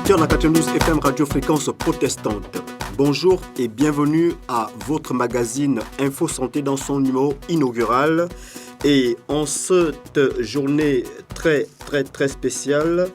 auditeurs de la 92 FM Radio Fréquence Protestante. Bonjour et bienvenue à votre magazine Info Santé dans son numéro inaugural. Et en cette journée très spéciale,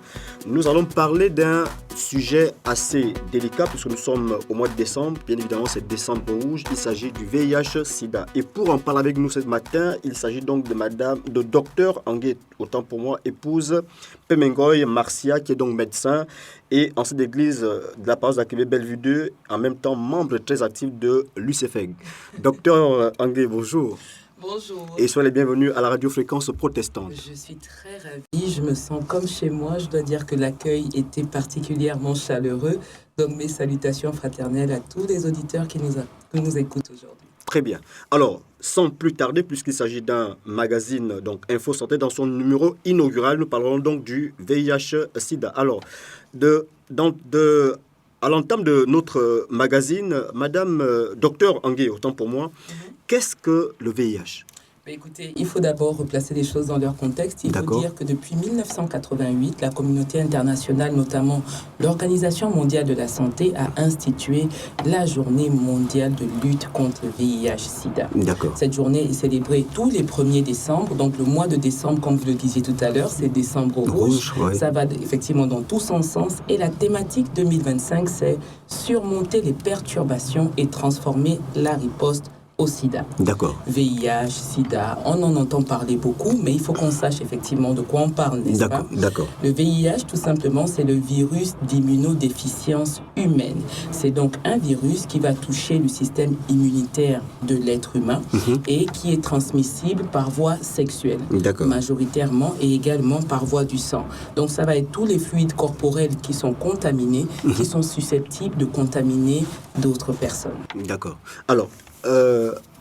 nous allons parler d'un sujet assez délicat puisque nous sommes au mois de décembre. Bien évidemment, c'est décembre rouge. Il s'agit du VIH-Sida. Et pour en parler avec nous ce matin, il s'agit donc de Dr Angué, autant pour moi, épouse Pemengoy Marcia, qui est donc médecin et ancienne d'église de la paroisse d'Akébé Bellevue 2, en même temps membre très actif de l'UCFEG. Dr Angué, bonjour. Bonjour. Et soyez les bienvenus à la radio Fréquence Protestante. Je suis très ravie, je me sens comme chez moi. Je dois dire que l'accueil était particulièrement chaleureux. Donc mes salutations fraternelles à tous les auditeurs qui nous écoutent aujourd'hui. Très bien. Alors, sans plus tarder, puisqu'il s'agit d'un magazine, donc Info Santé, dans son numéro inaugural, nous parlerons donc du VIH-Sida. Alors, à l'entame de notre magazine, Madame Docteur Angué, autant pour moi, qu'est-ce que le VIH ? Écoutez, il faut d'abord replacer les choses dans leur contexte. Il faut dire que depuis 1988, la communauté internationale, notamment l'Organisation mondiale de la santé, a institué la journée mondiale de lutte contre le VIH-Sida. Cette journée est célébrée tous les 1er décembre. Donc le mois de décembre, comme vous le disiez tout à l'heure, c'est décembre rouge. Ouais. Ça va effectivement dans tout son sens. Et la thématique 2025, c'est surmonter les perturbations et transformer la riposte au sida. VIH, sida, on en entend parler beaucoup, mais il faut qu'on sache effectivement de quoi on parle, n'est-ce pas ? Le VIH, tout simplement, c'est le virus d'immunodéficience humaine. C'est donc un virus qui va toucher le système immunitaire de l'être humain et qui est transmissible par voie sexuelle, majoritairement, et également par voie du sang. Donc ça va être tous les fluides corporels qui sont contaminés, qui sont susceptibles de contaminer d'autres personnes. Alors,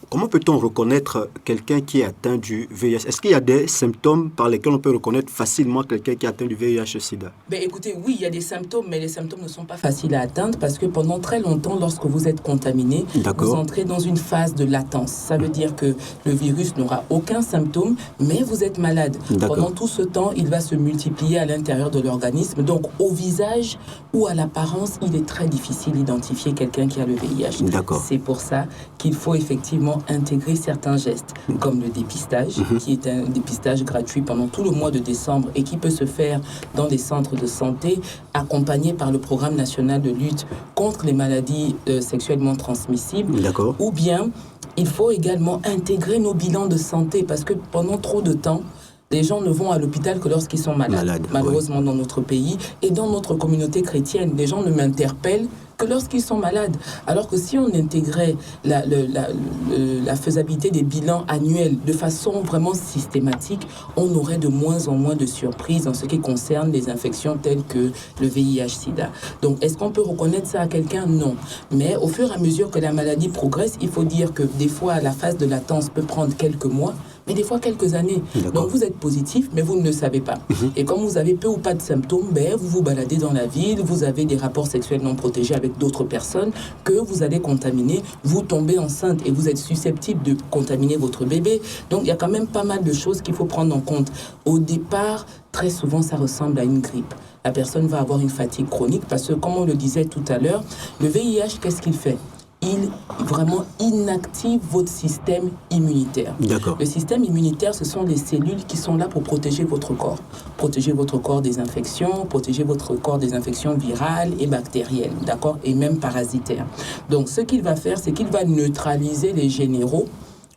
comment peut-on reconnaître quelqu'un qui est atteint du VIH ? Est-ce qu'il y a des symptômes par lesquels on peut reconnaître facilement quelqu'un qui est atteint du VIH-Sida ? Écoutez, oui, il y a des symptômes, mais les symptômes ne sont pas faciles à atteindre parce que pendant très longtemps, lorsque vous êtes contaminé, vous entrez dans une phase de latence. Ça veut dire que le virus n'aura aucun symptôme, mais vous êtes malade. Pendant tout ce temps, il va se multiplier à l'intérieur de l'organisme. Donc, au visage ou à l'apparence, il est très difficile d'identifier quelqu'un qui a le VIH. C'est pour ça qu'il faut effectivement intégrer certains gestes, comme le dépistage, qui est un dépistage gratuit pendant tout le mois de décembre et qui peut se faire dans les centres de santé, accompagné par le programme national de lutte contre les maladies sexuellement transmissibles. Ou bien, il faut également intégrer nos bilans de santé, parce que pendant trop de temps, les gens ne vont à l'hôpital que lorsqu'ils sont malades. Malheureusement, dans notre pays et dans notre communauté chrétienne, les gens ne m'interpellent que lorsqu'ils sont malades. Alors que si on intégrait la faisabilité des bilans annuels de façon vraiment systématique, on aurait de moins en moins de surprises en ce qui concerne les infections telles que le VIH-Sida. Donc, est-ce qu'on peut reconnaître ça à quelqu'un ? Non. Mais au fur et à mesure que la maladie progresse, il faut dire que des fois, la phase de latence peut prendre quelques mois, mais des fois quelques années. Donc vous êtes positif, mais vous ne le savez pas. Et comme vous avez peu ou pas de symptômes, vous vous baladez dans la ville, vous avez des rapports sexuels non protégés avec d'autres personnes que vous allez contaminer, vous tombez enceinte et vous êtes susceptible de contaminer votre bébé. Donc il y a quand même pas mal de choses qu'il faut prendre en compte. Au départ, très souvent, ça ressemble à une grippe. La personne va avoir une fatigue chronique parce que, comme on le disait tout à l'heure, le VIH, qu'est-ce qu'il fait ? Il vraiment inactive votre système immunitaire. Le système immunitaire, ce sont les cellules qui sont là pour protéger votre corps. Protéger votre corps des infections, protéger votre corps des infections virales et bactériennes, et même parasitaires. Donc, ce qu'il va faire, c'est qu'il va neutraliser les généraux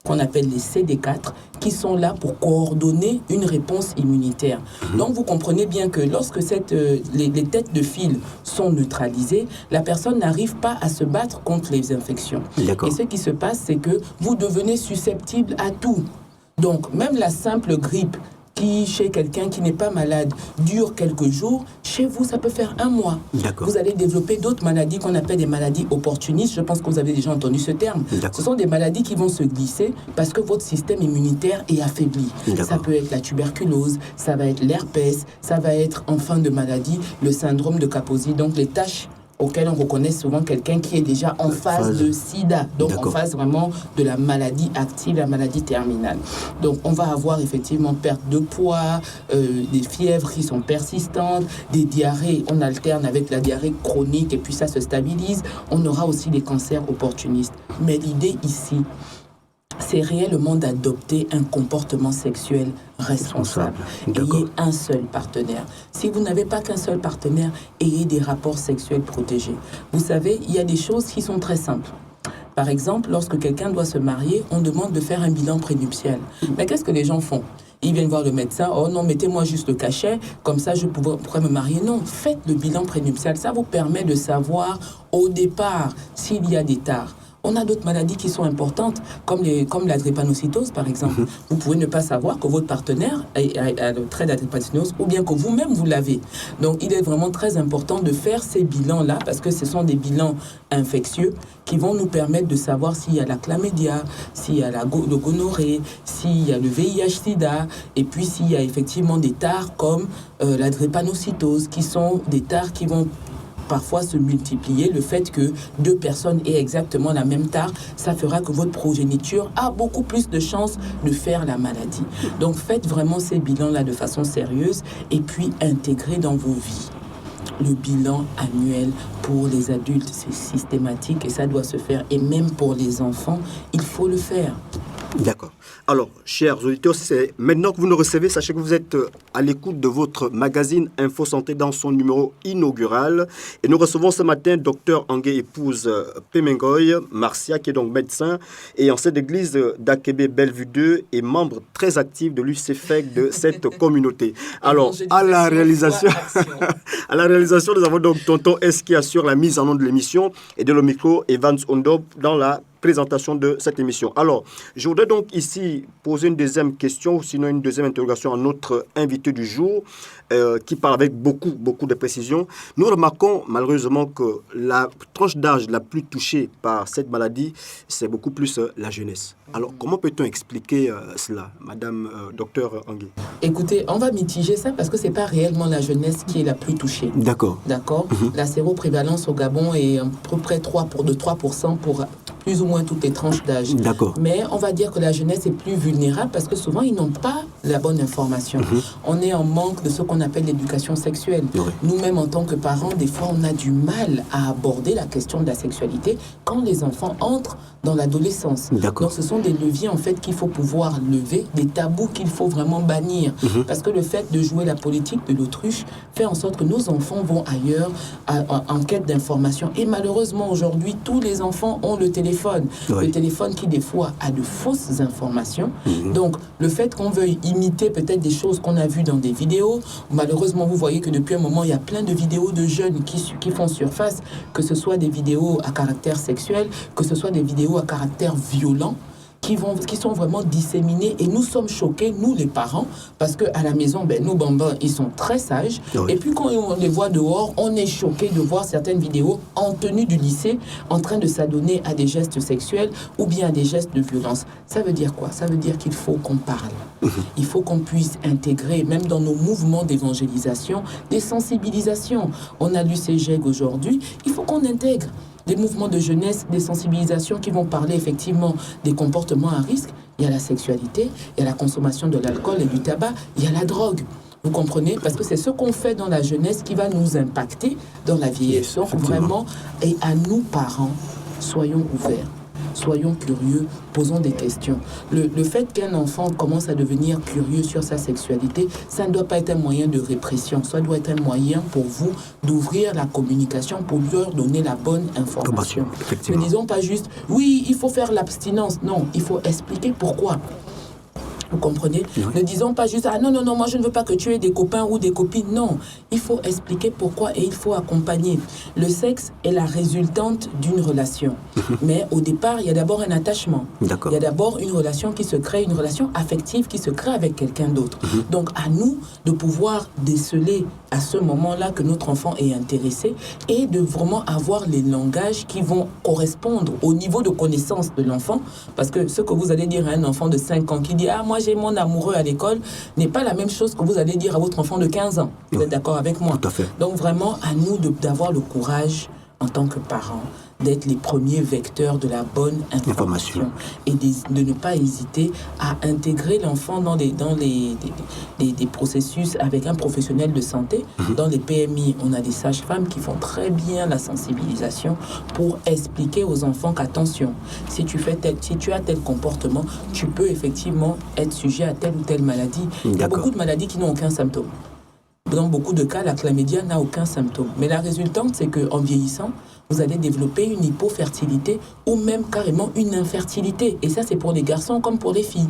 qu'on appelle les CD4, qui sont là pour coordonner une réponse immunitaire. Donc, vous comprenez bien que lorsque les têtes de fil sont neutralisées, la personne n'arrive pas à se battre contre les infections. Et ce qui se passe, c'est que vous devenez susceptible à tout. Donc, même la simple grippe, qui, chez quelqu'un qui n'est pas malade, dure quelques jours, chez vous, ça peut faire 1 mois. Vous allez développer d'autres maladies qu'on appelle des maladies opportunistes. Je pense que vous avez déjà entendu ce terme. Ce sont des maladies qui vont se glisser parce que votre système immunitaire est affaibli. Ça peut être la tuberculose, ça va être l'herpès, ça va être, en fin de maladie, le syndrome de Kaposi, donc les taches auquel on reconnaît souvent quelqu'un qui est déjà en phase de sida, donc en phase vraiment de la maladie active, la maladie terminale. Donc on va avoir effectivement perte de poids, des fièvres qui sont persistantes, des diarrhées, on alterne avec la diarrhée chronique et puis ça se stabilise. On aura aussi des cancers opportunistes. Mais l'idée ici, c'est réellement d'adopter un comportement sexuel responsable. Ayez un seul partenaire. Si vous n'avez pas qu'un seul partenaire, ayez des rapports sexuels protégés. Vous savez, il y a des choses qui sont très simples. Par exemple, lorsque quelqu'un doit se marier, on demande de faire un bilan prénuptial. Mais qu'est-ce que les gens font ? Ils viennent voir le médecin. Oh non, mettez-moi juste le cachet, comme ça je pourrais me marier. Non, faites le bilan prénuptial. Ça vous permet de savoir au départ s'il y a des tares. On a d'autres maladies qui sont importantes, comme la drépanocytose, par exemple. Vous pouvez ne pas savoir que votre partenaire a le trait de la drépanocytose ou bien que vous-même, vous l'avez. Donc, il est vraiment très important de faire ces bilans-là parce que ce sont des bilans infectieux qui vont nous permettre de savoir s'il y a la chlamydia, s'il y a le gonorrhée, s'il y a le VIH-Sida, et puis s'il y a effectivement des tares comme la drépanocytose, qui sont des tares qui vont parfois se multiplier. Le fait que 2 personnes aient exactement la même tare, ça fera que votre progéniture a beaucoup plus de chances de faire la maladie. Donc faites vraiment ces bilans-là de façon sérieuse et puis intégrez dans vos vies le bilan annuel pour les adultes. C'est systématique et ça doit se faire. Et même pour les enfants, il faut le faire. D'accord. Alors, chers auditeurs, c'est maintenant que vous nous recevez, sachez que vous êtes à l'écoute de votre magazine Info Santé dans son numéro inaugural. Et nous recevons ce matin Dr Angué épouse Pemengoy Marcia, qui est donc médecin et ancienne d'église d'Akébé Bellevue 2 et membre très actif de l'UCFEC de cette communauté. Alors, à la réalisation, nous avons donc Tonton S qui assure la mise en onde de l'émission et de le micro Evans Ondo dans la présentation de cette émission. Alors, je voudrais donc ici poser une deuxième question, ou sinon une deuxième interrogation à notre invité du jour, qui parle avec beaucoup de précision. Nous remarquons malheureusement que la tranche d'âge la plus touchée par cette maladie, c'est beaucoup plus la jeunesse. Alors, comment peut-on expliquer cela, Madame Docteur Angué? Écoutez, on va mitiger ça parce que c'est pas réellement la jeunesse qui est la plus touchée. D'accord. La séroprévalence au Gabon est à peu près 3% pour plus ou moins toutes les tranches d'âge. D'accord. Mais on va dire que la jeunesse est plus vulnérable parce que souvent, ils n'ont pas la bonne information. On est en manque de ce qu'on appelle l'éducation sexuelle. Nous-mêmes, en tant que parents, des fois, on a du mal à aborder la question de la sexualité quand les enfants entrent dans l'adolescence. Donc, ce sont des leviers, en fait, qu'il faut pouvoir lever, des tabous qu'il faut vraiment bannir. Parce que le fait de jouer la politique de l'autruche fait en sorte que nos enfants vont ailleurs en quête d'information. Et malheureusement, aujourd'hui, tous les enfants ont le téléphone. Le téléphone qui, des fois, a de fausses informations. Donc, le fait qu'on veuille imiter peut-être des choses qu'on a vues dans des vidéos, malheureusement, vous voyez que depuis un moment, il y a plein de vidéos de jeunes qui font surface, que ce soit des vidéos à caractère sexuel, que ce soit des vidéos à caractère violent, qui sont vraiment disséminés et nous sommes choqués, nous les parents, parce qu'à la maison, nos bambins, ils sont très sages. Et puis quand on les voit dehors, on est choqué de voir certaines vidéos en tenue du lycée, en train de s'adonner à des gestes sexuels ou bien à des gestes de violence. Ça veut dire quoi? Ça veut dire qu'il faut qu'on parle. Il faut qu'on puisse intégrer, même dans nos mouvements d'évangélisation, des sensibilisations. On a l'UCGEG aujourd'hui, il faut qu'on intègre des mouvements de jeunesse, des sensibilisations qui vont parler effectivement des comportements à risque. Il y a la sexualité, il y a la consommation de l'alcool et du tabac, il y a la drogue. Vous comprenez? Parce que c'est ce qu'on fait dans la jeunesse qui va nous impacter dans la vieillesse. Donc vraiment, et à nous parents, soyons ouverts. Soyons curieux, posons des questions. Le fait qu'un enfant commence à devenir curieux sur sa sexualité, ça ne doit pas être un moyen de répression, ça doit être un moyen pour vous d'ouvrir la communication, pour leur donner la bonne information. Ne disons pas juste, oui, il faut faire l'abstinence. Non, il faut expliquer pourquoi. Vous comprenez? Ne disons pas juste, ah non, moi je ne veux pas que tu aies des copains ou des copines. Non, il faut expliquer pourquoi et il faut accompagner. Le sexe est la résultante d'une relation. Mais au départ, il y a d'abord un attachement. Il y a d'abord une relation qui se crée, une relation affective qui se crée avec quelqu'un d'autre. Donc à nous de pouvoir déceler à ce moment-là que notre enfant est intéressé et de vraiment avoir les langages qui vont correspondre au niveau de connaissance de l'enfant. Parce que ce que vous allez dire à un enfant de 5 ans qui dit « Ah, moi j'ai mon amoureux à l'école » n'est pas la même chose que vous allez dire à votre enfant de 15 ans. Vous êtes d'accord avec moi? Tout à fait. Donc vraiment, à nous d'avoir le courage en tant que parents, d'être les premiers vecteurs de la bonne information et de ne pas hésiter à intégrer l'enfant dans des processus avec un professionnel de santé. Dans les PMI, on a des sages-femmes qui font très bien la sensibilisation pour expliquer aux enfants qu'attention, si tu as tel comportement, tu peux effectivement être sujet à telle ou telle maladie. Il y a beaucoup de maladies qui n'ont aucun symptôme. Dans beaucoup de cas, la chlamydia n'a aucun symptôme. Mais la résultante, c'est qu'en vieillissant, vous allez développer une hypofertilité ou même carrément une infertilité. Et ça, c'est pour les garçons comme pour les filles.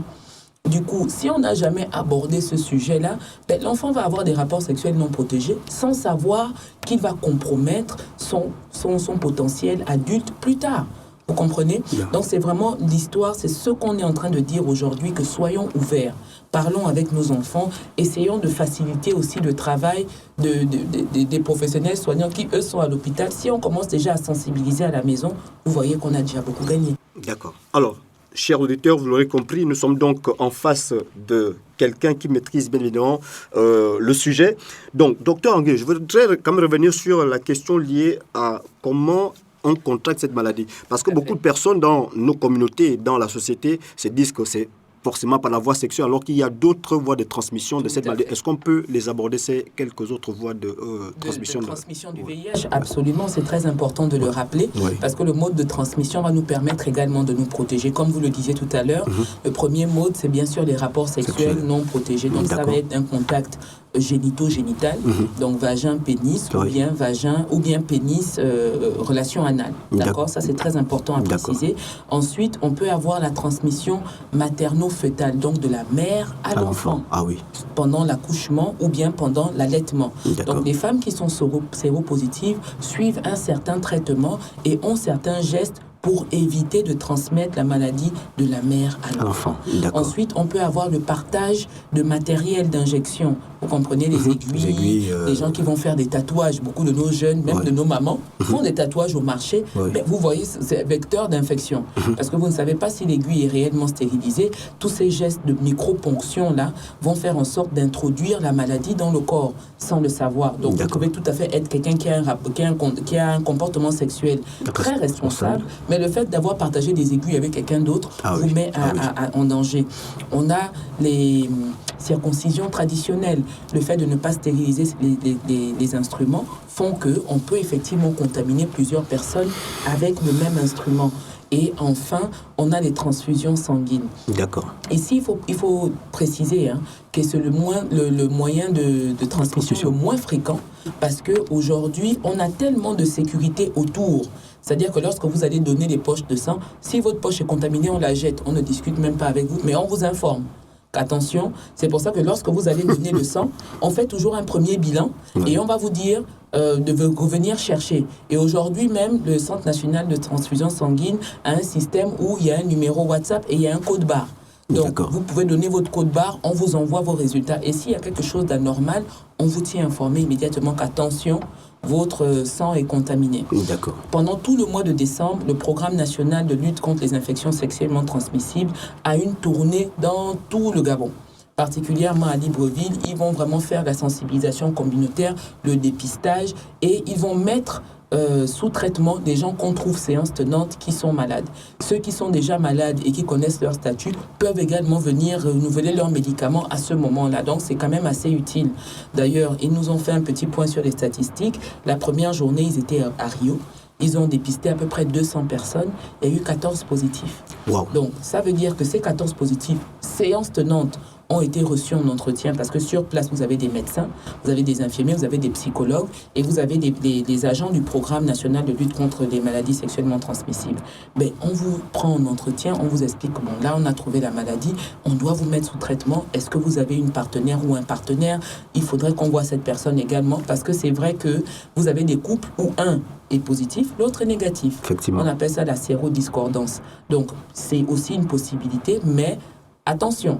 Du coup, si on n'a jamais abordé ce sujet-là, l'enfant va avoir des rapports sexuels non protégés sans savoir qu'il va compromettre son potentiel adulte plus tard. Vous comprenez ? Donc c'est vraiment l'histoire, c'est ce qu'on est en train de dire aujourd'hui, que soyons ouverts, parlons avec nos enfants, essayons de faciliter aussi le travail des professionnels soignants qui, eux, sont à l'hôpital. Si on commence déjà à sensibiliser à la maison, vous voyez qu'on a déjà beaucoup gagné. D'accord. Alors, chers auditeurs, vous l'aurez compris, nous sommes donc en face de quelqu'un qui maîtrise bien évidemment le sujet. Donc, docteur Angué, je voudrais quand même revenir sur la question liée à comment on contracte cette maladie. Parce que beaucoup de personnes dans nos communautés, dans la société, se disent que c'est forcément par la voie sexuelle, alors qu'il y a d'autres voies de transmission de cette maladie. Est-ce qu'on peut les aborder, ces quelques autres voies de transmission de transmission du VIH? Absolument, c'est très important de le rappeler, parce que le mode de transmission va nous permettre également de nous protéger. Comme vous le disiez tout à l'heure, le premier mode, c'est bien sûr les rapports sexuels non protégés. Donc ça va être un contact génito-génital, donc vagin-pénis, ou bien pénis, relation anale. D'accord. Ça, c'est très important à préciser. Ensuite, on peut avoir la transmission materno-fœtale, donc de la mère à l'enfant, pendant l'accouchement ou bien pendant l'allaitement. Donc, les femmes qui sont séropositives suivent un certain traitement et ont certains gestes pour éviter de transmettre la maladie de la mère à l'enfant. Ensuite, on peut avoir le partage de matériel d'injection. Vous comprenez, les aiguilles, les gens qui vont faire des tatouages. Beaucoup de nos jeunes, même de nos mamans, font des tatouages au marché. Mais vous voyez, c'est vecteur d'infection. Parce que vous ne savez pas si l'aiguille est réellement stérilisée. Tous ces gestes de micro-ponction-là vont faire en sorte d'introduire la maladie dans le corps sans le savoir. Donc, vous pouvez tout à fait être quelqu'un qui a un comportement sexuel très responsable. Mais le fait d'avoir partagé des aiguilles avec quelqu'un d'autre vous met en danger. On a les circoncisions traditionnelles. Le fait de ne pas stériliser les instruments font qu'on peut effectivement contaminer plusieurs personnes avec le même instrument. Et enfin, on a les transfusions sanguines. D'accord. Ici, il faut préciser que c'est le moyen de transmission le moins fréquent, parce qu'aujourd'hui, on a tellement de sécurité autour. C'est-à-dire que lorsque vous allez donner les poches de sang, si votre poche est contaminée, on la jette. On ne discute même pas avec vous, mais on vous informe. Attention, c'est pour ça que lorsque vous allez donner le sang, on fait toujours un premier bilan et on va vous dire de revenir chercher. Et aujourd'hui même, le Centre national de transfusion sanguine a un système où il y a un numéro WhatsApp et il y a un code barre. Donc, vous pouvez donner votre code barre, on vous envoie vos résultats. Et s'il y a quelque chose d'anormal, on vous tient informé immédiatement qu'attention, votre sang est contaminé. D'accord. Pendant tout le mois de décembre, le programme national de lutte contre les infections sexuellement transmissibles a une tournée dans tout le Gabon. Particulièrement à Libreville, ils vont vraiment faire la sensibilisation communautaire, le dépistage, et ils vont mettre sous traitement des gens qu'on trouve séance tenante qui sont malades. Ceux qui sont déjà malades et qui connaissent leur statut peuvent également venir renouveler leurs médicaments à ce moment-là. Donc, c'est quand même assez utile. D'ailleurs, ils nous ont fait un petit point sur les statistiques. La première journée, ils étaient à Rio. Ils ont dépisté à peu près 200 personnes. Il y a eu 14 positifs. Wow. Donc, ça veut dire que ces 14 positifs, séance tenante, ont été reçus en entretien, parce que sur place, vous avez des médecins, vous avez des infirmiers, vous avez des psychologues et vous avez des agents du programme national de lutte contre les maladies sexuellement transmissibles. Mais on vous prend en entretien, on vous explique comment là on a trouvé la maladie, on doit vous mettre sous traitement. Est-ce que vous avez une partenaire ou un partenaire? Il faudrait qu'on voit cette personne également, parce que c'est vrai que vous avez des couples où un est positif, l'autre est négatif. On appelle ça la sérodiscordance. Donc c'est aussi une possibilité, mais attention.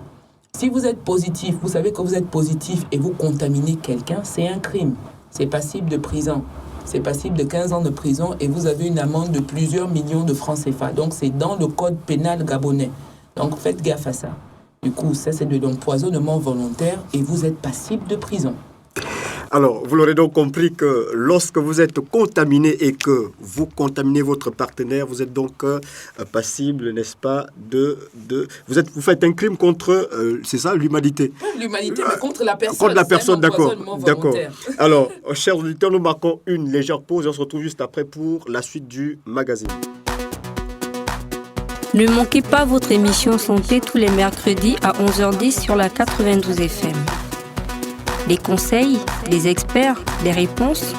Si vous êtes positif, vous savez que vous êtes positif et vous contaminez quelqu'un, c'est un crime. C'est passible de prison. C'est passible de 15 ans de prison et vous avez une amende de plusieurs millions de francs CFA. Donc, c'est dans le code pénal gabonais. Donc, faites gaffe à ça. Du coup, ça, c'est de l'empoisonnement volontaire et vous êtes passible de prison. Alors, vous l'aurez donc compris que lorsque vous êtes contaminé et que vous contaminez votre partenaire, vous êtes donc passible, n'est-ce pas, vous faites un crime contre, c'est ça, l'humanité. L'humanité, mais contre la personne. Contre la personne, d'accord. Alors, chers auditeurs, nous marquons une légère pause et on se retrouve juste après pour la suite du magazine. Ne manquez pas votre émission Santé tous les mercredis à 11h10 sur la 92 FM. Des conseils, des experts, des réponses.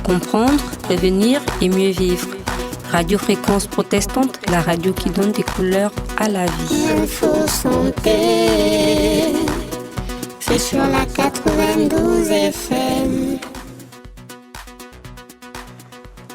Comprendre, prévenir et mieux vivre. Radio Fréquence Protestante, la radio qui donne des couleurs à la vie. Info Santé, c'est sur la 92 FM.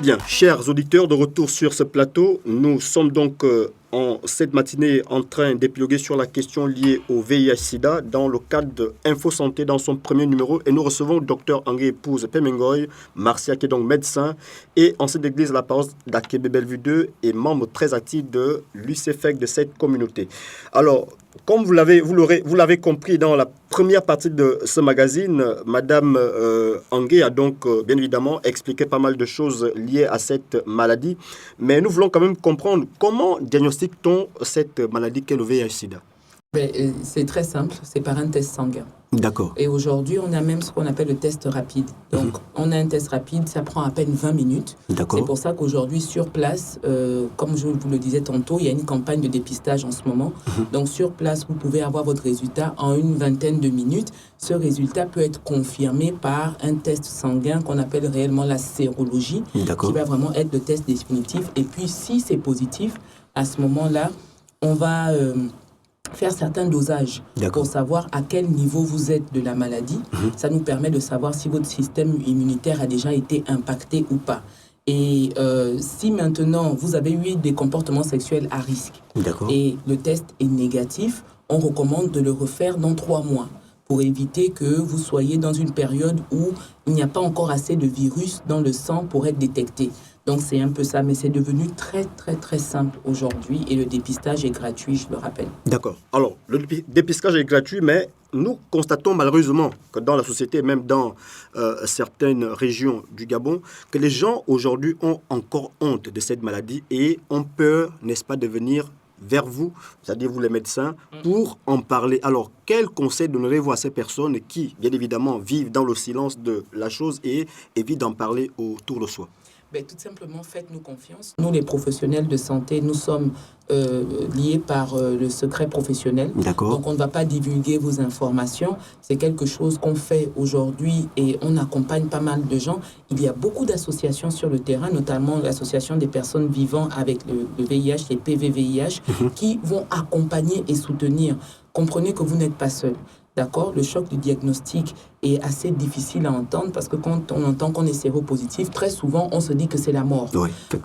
Bien, chers auditeurs, de retour sur ce plateau, nous sommes donc en cette matinée en train d'épiloguer sur la question liée au VIH-Sida dans le cadre de Info Santé dans son premier numéro et nous recevons le docteur Henri Épouse Pemengoy, Marcia qui est donc médecin et ancien d'église à la paroisse d'Akébé Bellevue 2 et membre très actif de l'UCFEC de cette communauté. Alors, comme vous l'avez compris dans la première partie de ce magazine, Madame Henri a donc bien évidemment expliqué pas mal de choses liées à cette maladie, mais nous voulons quand même comprendre comment diagnostique-t-on cette maladie qu'est le VIH-Sida? C'est très simple, c'est par un test sanguin. D'accord. Et aujourd'hui, on a même ce qu'on appelle le test rapide. Donc, on a un test rapide, ça prend à peine 20 minutes. D'accord. C'est pour ça qu'aujourd'hui, sur place, comme je vous le disais tantôt, il y a une campagne de dépistage en ce moment. Donc, sur place, vous pouvez avoir votre résultat en une vingtaine de minutes. Ce résultat peut être confirmé par un test sanguin qu'on appelle réellement la sérologie, qui va vraiment être le test définitif. Et puis, si c'est positif, à ce moment-là, on va faire certains dosages pour savoir à quel niveau vous êtes de la maladie. Ça nous permet de savoir si votre système immunitaire a déjà été impacté ou pas. Et si maintenant vous avez eu des comportements sexuels à risque et le test est négatif, on recommande de le refaire dans 3 mois pour éviter que vous soyez dans une période où il n'y a pas encore assez de virus dans le sang pour être détecté. Donc c'est un peu ça, mais c'est devenu très très très simple aujourd'hui et le dépistage est gratuit, je le rappelle. D'accord. Alors, le dépistage est gratuit, mais nous constatons malheureusement que dans la société, même dans certaines régions du Gabon, que les gens aujourd'hui ont encore honte de cette maladie et ont peur, n'est-ce pas, de venir vers vous, c'est-à-dire vous les médecins, pour en parler. Alors, quel conseil donnerez-vous à ces personnes qui, bien évidemment, vivent dans le silence de la chose et évitent d'en parler autour de soi? Tout simplement, faites-nous confiance. Nous, les professionnels de santé, nous sommes liés par le secret professionnel. Donc, on ne va pas divulguer vos informations. C'est quelque chose qu'on fait aujourd'hui et on accompagne pas mal de gens. Il y a beaucoup d'associations sur le terrain, notamment l'association des personnes vivant avec le VIH, les PVVIH, qui vont accompagner et soutenir. Comprenez que vous n'êtes pas seul. D'accord, le choc du diagnostic est assez difficile à entendre parce que quand on entend qu'on est séropositif, très souvent, on se dit que c'est la mort.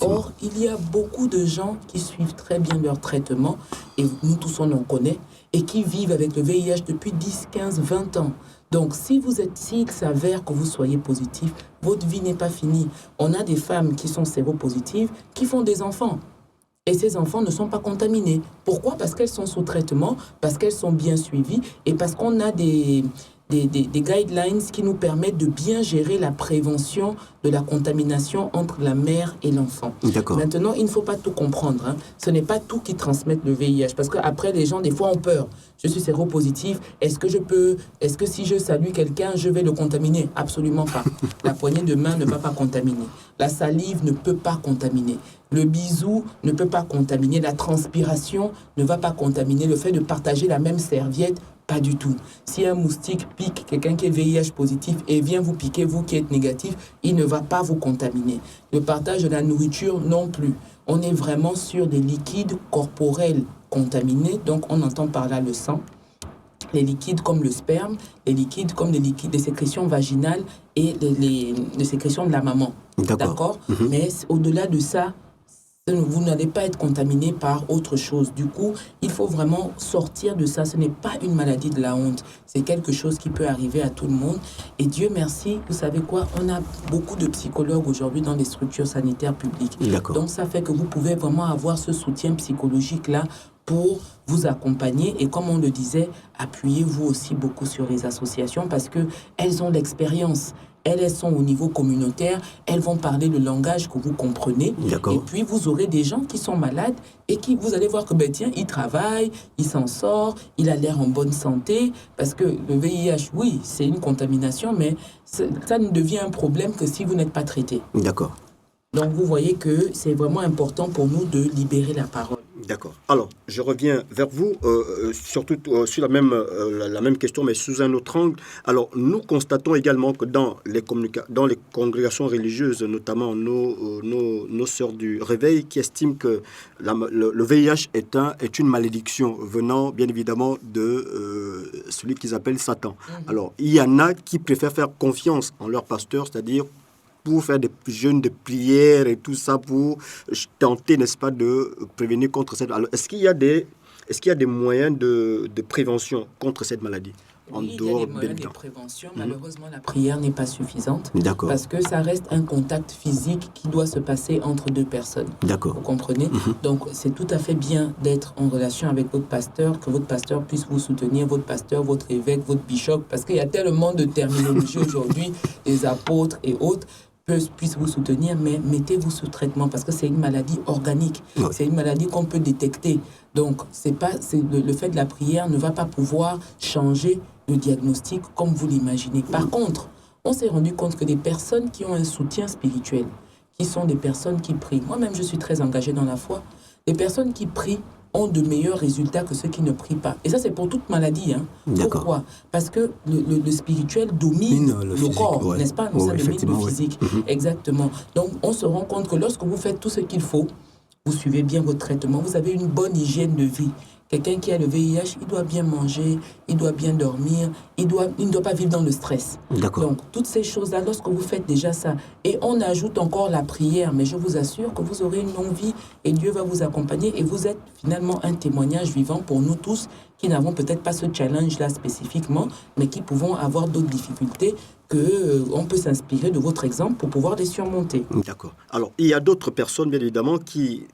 Or, il y a beaucoup de gens qui suivent très bien leur traitement, et nous tous on en connaît, et qui vivent avec le VIH depuis 10, 15, 20 ans. Donc, s'il s'avère que vous soyez positif, votre vie n'est pas finie. On a des femmes qui sont séropositives, qui font des enfants. Et ces enfants ne sont pas contaminés. Pourquoi? Parce qu'elles sont sous traitement, parce qu'elles sont bien suivies et parce qu'on a des guidelines qui nous permettent de bien gérer la prévention de la contamination entre la mère et l'enfant. Maintenant, il ne faut pas tout comprendre. Ce n'est pas tout qui transmet le VIH. Parce qu'après, les gens, des fois, ont peur. Je suis séropositif. Est-ce que si je salue quelqu'un, je vais le contaminer? Absolument pas. La poignée de main ne va pas contaminer. La salive ne peut pas contaminer. Le bisou ne peut pas contaminer. La transpiration ne va pas contaminer. Le fait de partager la même serviette, pas du tout. Si un moustique pique quelqu'un qui est VIH positif et vient vous piquer, vous qui êtes négatif, il ne va pas vous contaminer. Le partage de la nourriture non plus. On est vraiment sur des liquides corporels contaminés, donc on entend par là le sang, les liquides comme le sperme, les liquides comme les sécrétions vaginales et les sécrétions de la maman. D'accord. Mais au-delà de ça, Vous n'allez pas être contaminé par autre chose. Du coup, il faut vraiment sortir de ça. Ce n'est pas une maladie de la honte. C'est quelque chose qui peut arriver à tout le monde. Et Dieu merci, vous savez quoi, on a beaucoup de psychologues aujourd'hui dans les structures sanitaires publiques. D'accord. Donc, ça fait que vous pouvez vraiment avoir ce soutien psychologique-là pour vous accompagner. Et comme on le disait, appuyez-vous aussi beaucoup sur les associations parce qu'elles ont l'expérience. Elles sont au niveau communautaire, elles vont parler le langage que vous comprenez. D'accord. Et puis, vous aurez des gens qui sont malades et qui, vous allez voir que, tiens, il travaille, il s'en sort, il a l'air en bonne santé. Parce que le VIH, oui, c'est une contamination, mais ça ne devient un problème que si vous n'êtes pas traité. D'accord. Donc, vous voyez que c'est vraiment important pour nous de libérer la parole. D'accord. Alors, je reviens vers vous, surtout sur la même question, mais sous un autre angle. Alors, nous constatons également que dans les congrégations religieuses, notamment nos sœurs du Réveil, qui estiment que le VIH est une malédiction venant, bien évidemment, de celui qu'ils appellent Satan. Alors, il y en a qui préfèrent faire confiance en leur pasteur, c'est-à-dire pour faire des jeûnes de prière et tout ça, pour tenter, n'est-ce pas, de prévenir contre cette... Alors, est-ce qu'il y a des moyens de prévention contre cette maladie? Oui, il y a des moyens de prévention. Malheureusement, la prière n'est pas suffisante. D'accord. Parce que ça reste un contact physique qui doit se passer entre deux personnes. D'accord. Vous comprenez? Donc, c'est tout à fait bien d'être en relation avec votre pasteur, que votre pasteur puisse vous soutenir, votre pasteur, votre évêque, votre bishop, parce qu'il y a tellement de terminologie aujourd'hui, les apôtres et autres, puissent vous soutenir, mais mettez-vous sous traitement parce que c'est une maladie organique. Oui. C'est une maladie qu'on peut détecter. Donc, le fait de la prière ne va pas pouvoir changer le diagnostic comme vous l'imaginez. Par contre, on s'est rendu compte que des personnes qui ont un soutien spirituel, qui sont des personnes qui prient, moi-même je suis très engagée dans la foi, les personnes qui prient ont de meilleurs résultats que ceux qui ne prient pas. Et ça, c'est pour toute maladie. Hein. Pourquoi? Parce que le spirituel domine le corps, ouais. N'est-ce pas? Ça domine le physique. Ouais. Exactement. Donc, on se rend compte que lorsque vous faites tout ce qu'il faut, vous suivez bien votre traitement, vous avez une bonne hygiène de vie. Quelqu'un qui a le VIH, il doit bien manger, il doit bien dormir, il ne doit pas vivre dans le stress. D'accord. Donc, toutes ces choses-là, lorsque vous faites déjà ça, et on ajoute encore la prière, mais je vous assure que vous aurez une longue vie et Dieu va vous accompagner et vous êtes finalement un témoignage vivant pour nous tous qui n'avons peut-être pas ce challenge-là spécifiquement, mais qui pouvons avoir d'autres difficultés qu'on peut s'inspirer de votre exemple pour pouvoir les surmonter. D'accord. Alors, il y a d'autres personnes, bien évidemment, qui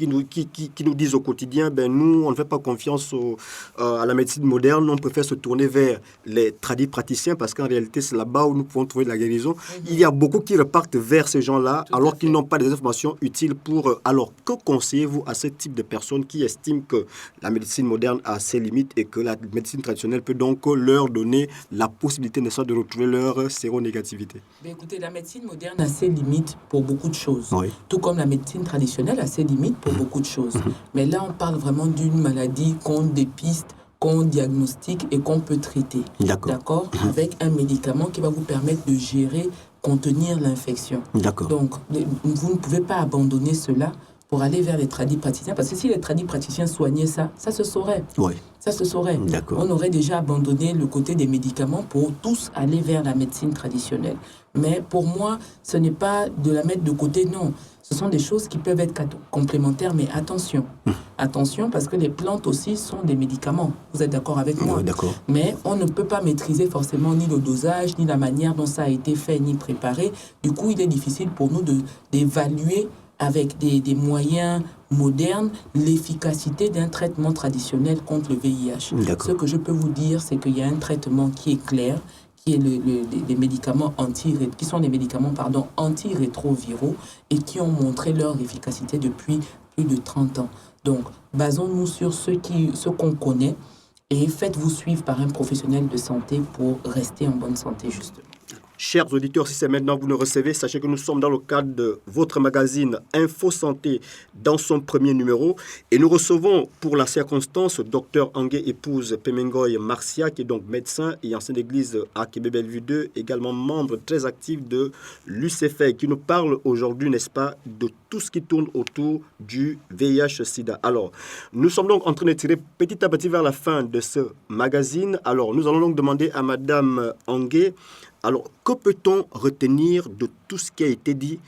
nous disent au quotidien, nous, on ne fait pas confiance à la médecine moderne, on préfère se tourner vers les praticiens parce qu'en réalité, c'est là-bas où nous pouvons trouver de la guérison. Il y a beaucoup qui repartent vers ces gens-là alors qu'ils n'ont pas des informations utiles pour... Alors, que conseillez-vous à ce type de personnes qui estiment que la médecine moderne a ses limites et que la médecine traditionnelle peut donc leur donner la possibilité, n'est-ce pas, de retrouver leur séronégativité? Écoutez, la médecine moderne a ses limites pour beaucoup de choses. Oui. Tout comme la médecine traditionnelle a ses limites pour beaucoup de choses. Mais là, on parle vraiment d'une maladie qu'on dépiste, qu'on diagnostique et qu'on peut traiter. D'accord. Avec un médicament qui va vous permettre de gérer, contenir l'infection. D'accord. Donc, vous ne pouvez pas abandonner cela pour aller vers les tradipraticiens. Parce que si les tradipraticiens soignaient ça se saurait. Oui. Ça se saurait. D'accord. On aurait déjà abandonné le côté des médicaments pour tous aller vers la médecine traditionnelle. Mais pour moi, ce n'est pas de la mettre de côté, non. Ce sont des choses qui peuvent être complémentaires, mais attention. Attention, parce que les plantes aussi sont des médicaments. Vous êtes d'accord avec moi? Oui, d'accord. Mais on ne peut pas maîtriser forcément ni le dosage, ni la manière dont ça a été fait, ni préparé. Du coup, il est difficile pour nous d'évaluer avec des moyens modernes l'efficacité d'un traitement traditionnel contre le VIH. D'accord. Ce que je peux vous dire, c'est qu'il y a un traitement qui est clair, qui est les médicaments antirétroviraux et qui ont montré leur efficacité depuis plus de 30 ans. Donc, basons-nous sur ce qu'on connaît et faites-vous suivre par un professionnel de santé pour rester en bonne santé, justement. Chers auditeurs, si c'est maintenant que vous nous recevez, sachez que nous sommes dans le cadre de votre magazine Info Santé dans son premier numéro. Et nous recevons pour la circonstance Dr Angué épouse Pemengoy Marcia, qui est donc médecin et ancienne d'église à Québec-Bellevue 2, également membre très actif de l'UCFEI, qui nous parle aujourd'hui, n'est-ce pas, de tout ce qui tourne autour du VIH-Sida. Alors, nous sommes donc en train de tirer petit à petit vers la fin de ce magazine. Alors, nous allons donc demander à Madame Angué, alors, que peut-on retenir de tout ce qui a été dit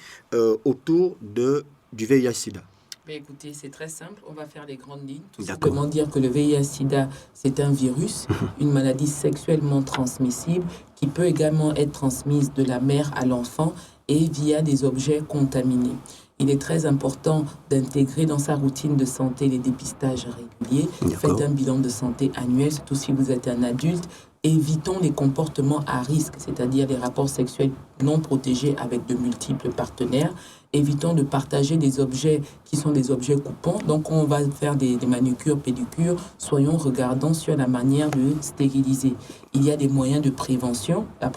autour du VIH-Sida? Écoutez, c'est très simple. On va faire les grandes lignes. Tout simplement dire que le VIH-Sida, c'est un virus, une maladie sexuellement transmissible qui peut également être transmise de la mère à l'enfant et via des objets contaminés. Il est très important d'intégrer dans sa routine de santé les dépistages réguliers. Faites un bilan de santé annuel, surtout si vous êtes un adulte. Évitons les comportements à risque, c'est-à-dire les rapports sexuels non protégés avec de multiples partenaires. Évitons de partager des objets qui sont des objets coupants. Donc, on va faire des manucures, pédicures. Soyons regardants sur la manière de stériliser. Il y a des moyens de prévention. Le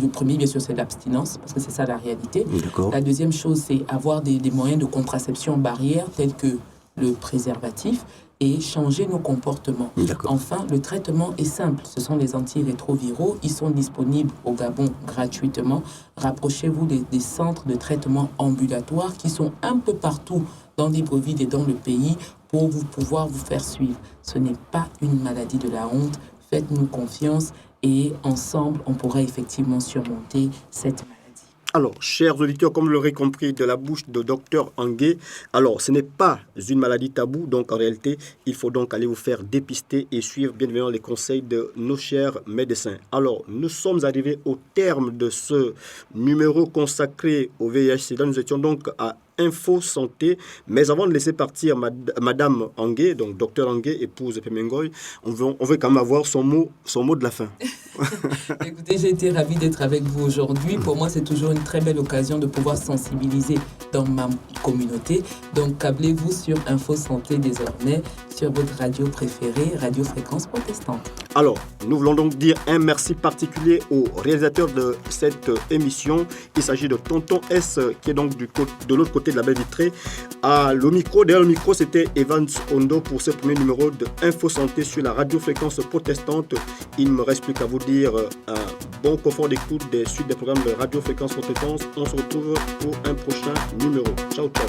premier, bien sûr, c'est l'abstinence, parce que c'est ça la réalité. La deuxième chose, c'est avoir des moyens de contraception barrière, tels que le préservatif, et changer nos comportements. Enfin, le traitement est simple. Ce sont les antirétroviraux. Ils sont disponibles au Gabon gratuitement. Rapprochez-vous des centres de traitement ambulatoires qui sont un peu partout dans Libreville et dans le pays pour pouvoir vous faire suivre. Ce n'est pas une maladie de la honte. Faites-nous confiance et ensemble, on pourra effectivement surmonter cette maladie. Alors, chers auditeurs, comme vous l'aurez compris de la bouche de Dr Angué, alors ce n'est pas une maladie taboue, donc en réalité, il faut donc aller vous faire dépister et suivre bien évidemment les conseils de nos chers médecins. Alors, nous sommes arrivés au terme de ce numéro consacré au VIH-Sida. Nous étions donc à Info Santé, mais avant de laisser partir Madame Angué, donc Dr Angué, épouse Pemengoy, on veut quand même avoir son mot de la fin. Écoutez, j'ai été ravie d'être avec vous aujourd'hui. Pour moi, c'est toujours une très belle occasion de pouvoir sensibiliser dans ma communauté. Donc, câblez-vous sur Info Santé désormais, sur votre radio préférée, Radio Fréquence Protestante. Alors, nous voulons donc dire un merci particulier au réalisateur de cette émission. Il s'agit de Tonton S, qui est donc de l'autre côté de la baie vitrée. Derrière le micro, c'était Evans Ondo pour ce premier numéro de Info Santé sur la Radio Fréquence Protestante. Il ne me reste plus qu'à vous dire un bon confort d'écoute des suites des programmes de Radio Fréquence Protestante. On se retrouve pour un prochain numéro. Ciao, ciao.